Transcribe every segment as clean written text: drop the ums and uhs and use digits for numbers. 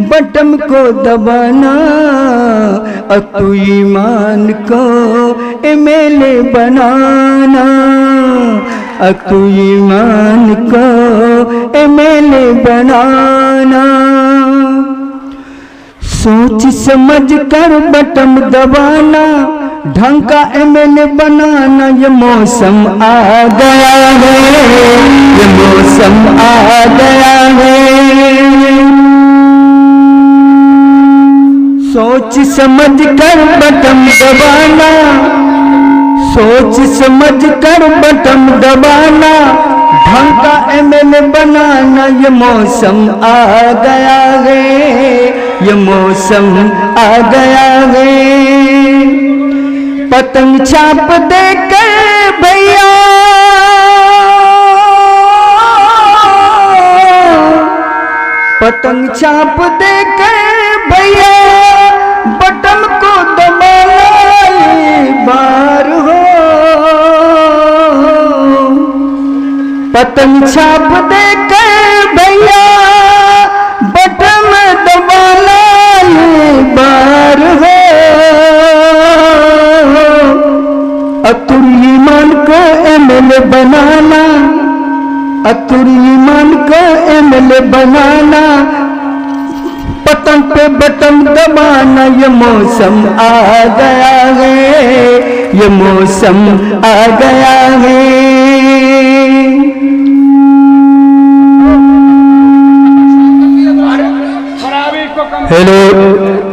Button को दबाना, और तू ईमान को एमएलए बनाना, और तू ईमान को एमएलए बनाना। सोच समझ कर बटन दबाना, ढंग का एमएलए बनाना। ये मौसम आ गया है, ये मौसम आ गया है। सोच समझ कर बटन दबाना, सोच समझ कर बटन दबाना, ढंग का एमएलए बनाना। ये मौसम आ गया है, ये मौसम आ गया है। पतंग छाप दे कर भैया, पतंग छाप दे कर भैया, बटन को दबाना बार हो। पतंग छाप दे कर भैया, बटन दबाना बार हो। अतुर ईमान को एमएलए बनाना, अतुर ईमान को एमएलए बनाना। पतंग पे बटन दबाना, ये मौसम आ गया है, ये मौसम आ गया है। हेलो,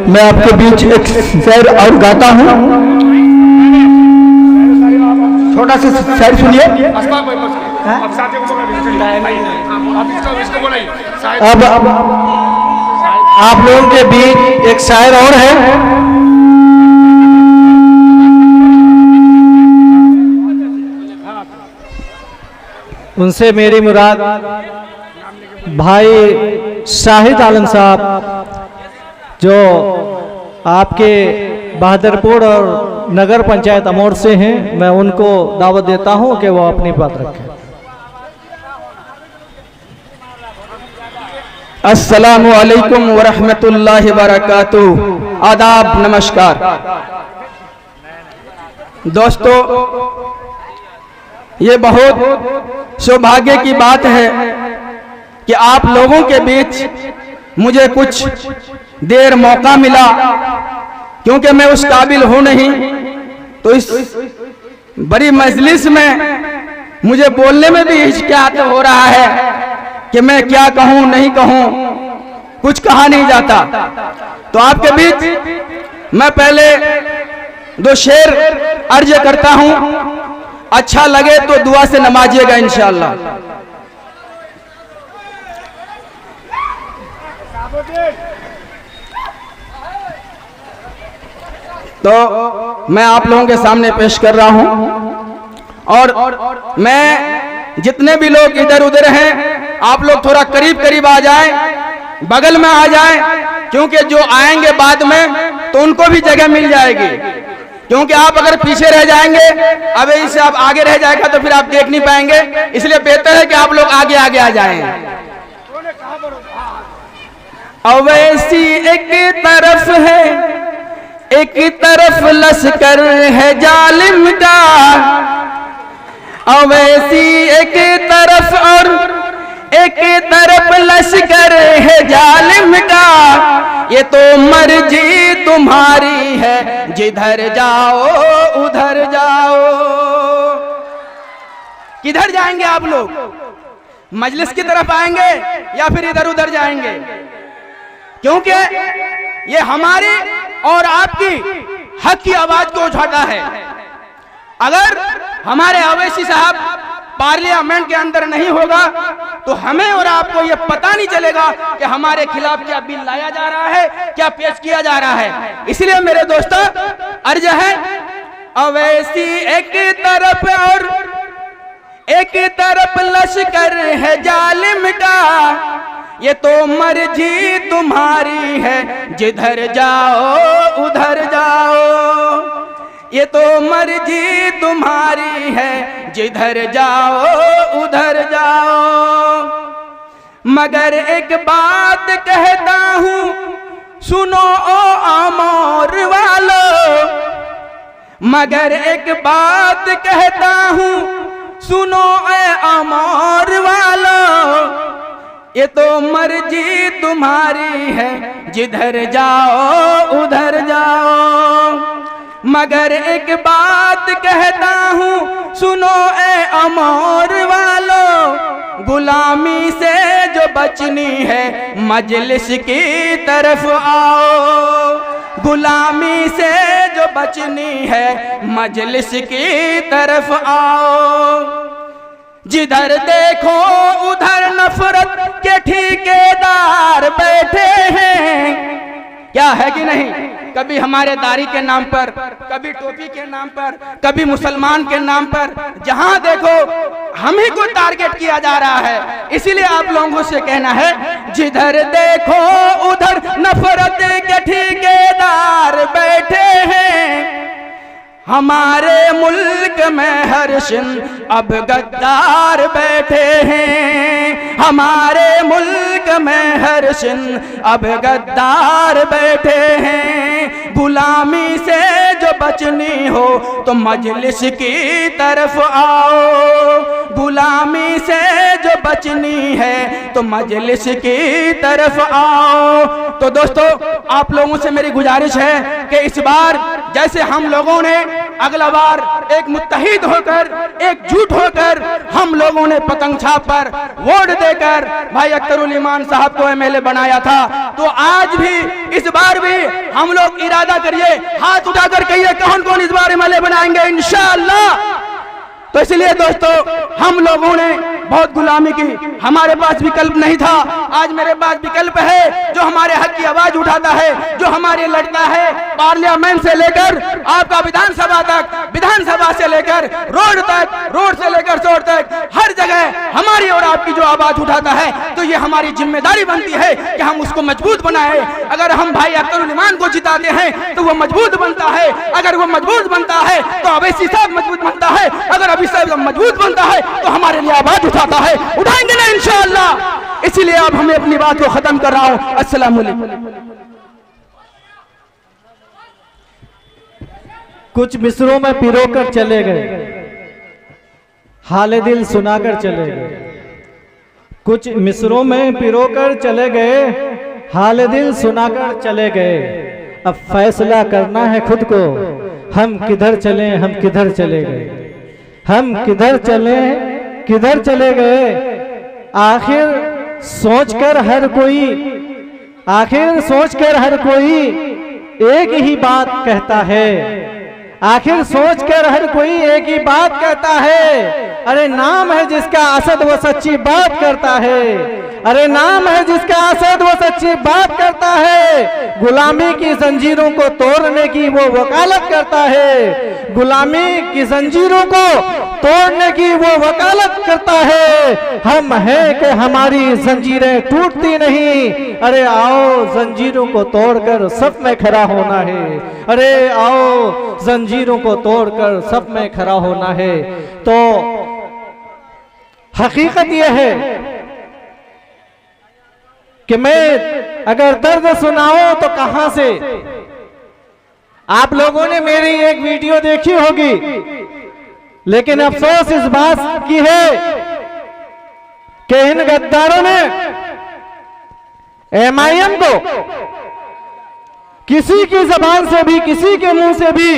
मैं आपके बीच एक शेर और गाता हूँ। छोटा सा शेर सुनिए। अब आप लोगों के बीच एक शायर और है। उनसे मेरी मुराद भाई शाहिद आलम साहब, जो आपके बहादुरपुर और नगर पंचायत अमोर से हैं, मैं उनको दावत देता हूं कि वो अपनी बात रखें। अस्सलामु अलैकुम व रहमतुल्लाहि व बरकातुहू। आदाब, नमस्कार दोस्तों। ये बहुत सौभाग्य की बात है कि आप लोगों के बीच मुझे कुछ देर मौका मिला, क्योंकि मैं उस काबिल हूं नहीं। तो इस बड़ी मजलिस में मुझे बोलने में भी हिचकिचाहट हो रहा है कि मैं क्या कहूं नहीं कहूं, कुछ कहा नहीं जाता। तो आपके बीच मैं पहले दो शेर अर्ज करता हूं, अच्छा लगे तो दुआ से नवाजिएगा इंशाअल्लाह। तो मैं आप लोगों के सामने पेश कर रहा हूं, और मैं जितने भी लोग इधर उधर हैं, आप लोग थोड़ा करीब करीब आ जाएं, बगल में आ जाएं, क्योंकि जो आएंगे बाद में तो उनको भी जगह मिल जाएगी। क्योंकि आप अगर पीछे रह जाएंगे, अब इससे आप आगे रह जाएगा तो फिर आप देख नहीं पाएंगे। इसलिए बेहतर है कि आप लोग आगे आगे आ जाएं। अवैसी एक तरफ है, एक तरफ लश्कर है जालिम का। अवैसी एक तरफ और एक तरफ लश्कर है जालिम का। ये तो मर्जी तुम्हारी है, जिधर जाओ उधर जाओ। किधर जाएंगे आप लोग? मजलिस की तरफ आएंगे या फिर इधर उधर जाएंगे? क्योंकि ये हमारी और आपकी हक की आवाज को उठाता है। अगर हमारे अवैसी साहब पार्लियामेंट के अंदर नहीं होगा तो हमें और आपको ये पता नहीं चलेगा कि हमारे खिलाफ क्या बिल लाया जा रहा है, क्या पेश किया जा रहा है। इसलिए मेरे दोस्तों, अर्ज है, अवैसी एक तरफ और एक तरफ लश्कर है जालिम का। ये तो मर्जी तुम्हारी है, जिधर जाओ उधर जाओ। ये तो मर्जी तुम्हारी है, जिधर जाओ उधर जाओ। मगर एक बात कहता हूँ, सुनो ओ आमोर वालों, मगर एक बात कहता हूँ, सुनो ए आमोर वालों, ये तो मर्जी तुम्हारी है, जिधर जाओ उधर जाओ। मगर एक बात कहता हूँ, सुनो ए आमोर वालों, गुलामी से जो बचनी है मजलिस की तरफ आओ। गुलामी से जो बचनी है मजलिस की तरफ आओ। जिधर देखो उधर नफरत के ठेकेदार बैठे हैं, क्या है कि नहीं? कभी हमारे दाढ़ी के नाम पर, कभी टोपी के नाम पर, कभी मुसलमान के नाम पर, जहां देखो हम ही को टारगेट किया जा रहा है। इसीलिए आप लोगों से कहना है, जिधर देखो उधर नफरत के ठेकेदार बैठे हैं। हमारे मुल्क में हर शिन अब गद्दार बैठे हैं। हमारे मुल्क में हर शिन अब गद्दार बैठे हैं। गुलामी से जो बचनी हो तो मजलिस की तरफ आओ। गुलामी से जो बचनी है तो मजलिस की तरफ आओ। तो दोस्तों, आप लोगों से मेरी गुजारिश है कि इस बार जैसे हम लोगों ने अगला बार एक मुत्तहिद होकर, एकजुट होकर हम लोगों ने पतंग छाप पर वोट देकर भाई अख्तरुल ईमान साहब को एमएलए बनाया था, तो आज भी इस बार भी हम लोग इरादा करिए, हाथ उठाकर कहिए कौन कौन इस बार एमएलए बनाएंगे इंशाअल्लाह। तो इसलिए दोस्तों, हम लोगों ने बहुत गुलामी की, हमारे पास विकल्प नहीं था। आज मेरे पास विकल्प है, जो हमारे हक की आवाज उठाता है, जो हमारे लड़ता है, पार्लियामेंट से लेकर आपका विधानसभा तक, विधानसभा से लेकर रोड तक, रोड से लेकर शोर तक, हर जगह हमारी और आपकी जो आवाज उठाता है, तो ये हमारी जिम्मेदारी बनती है कि हम उसको मजबूत बनाए। अगर हम भाई अख्तरुल ईमान को जिताते हैं तो वो मजबूत बनता है। अगर वो मजबूत बनता है तो अवैसी साहब मजबूत बनता है। अगर अभी साहब मजबूत बनता है तो हमारे लिए आवाज उठाता है, उठाएंगे ना इंशाअल्लाह। इसीलिए अब हमें अपनी बात को खत्म कर रहा हूं। अस्सलाम वालेकुम। कुछ मिसरों में पिरोकर चले गए, हाले दिल सुनाकर चले गए। कुछ मिसरों में पिरोकर चले गए, हाले दिल सुनाकर चले गए। अब फैसला करना है खुद को, हम किधर चले, हम किधर चले गए, हम किधर चले, किधर चले गए। आखिर सोचकर हर कोई, आखिर सोचकर हर कोई एक ही बात कहता है। आखिर सोचकर हर कोई एक ही बात कहता है। अरे नाम है जिसका असद वो सच्ची बात करता है। अरे नाम है जिसका असद वो सच्ची बात करता है। गुलामी की जंजीरों को तोड़ने की वो वकालत करता है। गुलामी की जंजीरों को तोड़ने की वो वकालत करता है। हम हैं कि हमारी जंजीरें टूटती नहीं। अरे आओ जंजीरों को तोड़कर सब में खड़ा होना है। अरे आओ जंजीरों को तोड़कर सब में खड़ा होना है। तो हकीकत यह है कि मैं अगर दर्द सुनाऊं तो कहां से। आप लोगों ने मेरी एक वीडियो देखी होगी, लेकिन अफसोस इस बात की है कि इन गद्दारों ने एमआईएम को किसी की जबान से भी, किसी के मुंह से भी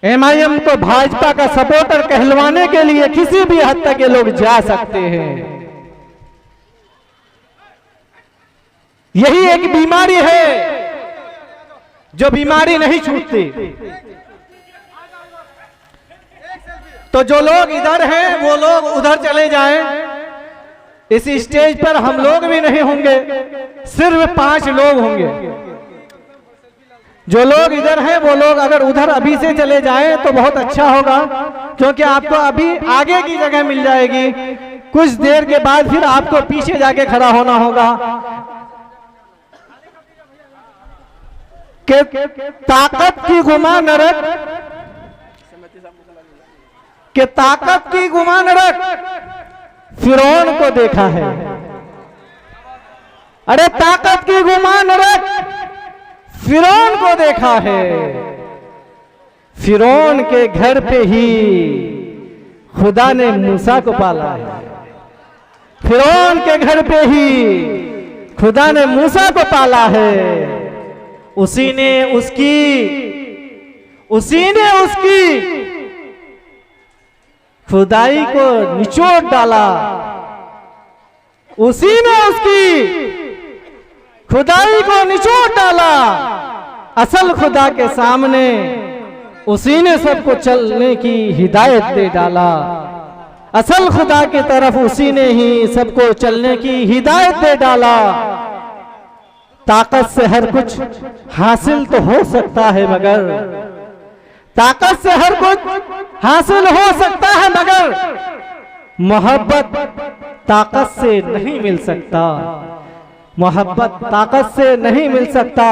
एमआईएम को भाजपा का सपोर्टर कहलवाने के लिए किसी भी हद तक ये लोग जा सकते हैं। यही एक बीमारी है, जो बीमारी नहीं छूटती। तो जो लोग इधर हैं वो लोग उधर चले जाएं। इस स्टेज पर हम लोग भी नहीं होंगे, सिर्फ 5 लोग होंगे। जो लोग इधर हैं वो लोग अगर उधर अभी से चले जाएं तो बहुत अच्छा होगा, क्योंकि आपको अभी आगे की जगह मिल जाएगी। कुछ देर के बाद फिर आपको पीछे जाके खड़ा होना होगा। कि ताकत की गुमा न रख, कि ताकत की गुमा न रख, फिरौन को देखा है। अरे ताकत की गुमान रख, फिरौन को देखा है। फिरौन के घर पे ही खुदा ने मूसा को पाला है। फिरौन के घर पे ही खुदा ने मूसा को पाला है। उसी ने उसकी खुदाई को निचोड़ डाला। उसी ने उसकी खुदाई को निचोड़ डाला। असल खुदा के सामने उसी ने सबको चलने की हिदायत दे डाला। असल खुदा की तरफ उसी ने ही सबको चलने की हिदायत दे डाला। ताकत से हर कुछ हासिल तो हो सकता है, मगर ताकत से हर कुछ हासिल हो सकता है, मगर मोहब्बत ताकत से नहीं मिल सकता। मोहब्बत ताकत से नहीं मिल सकता।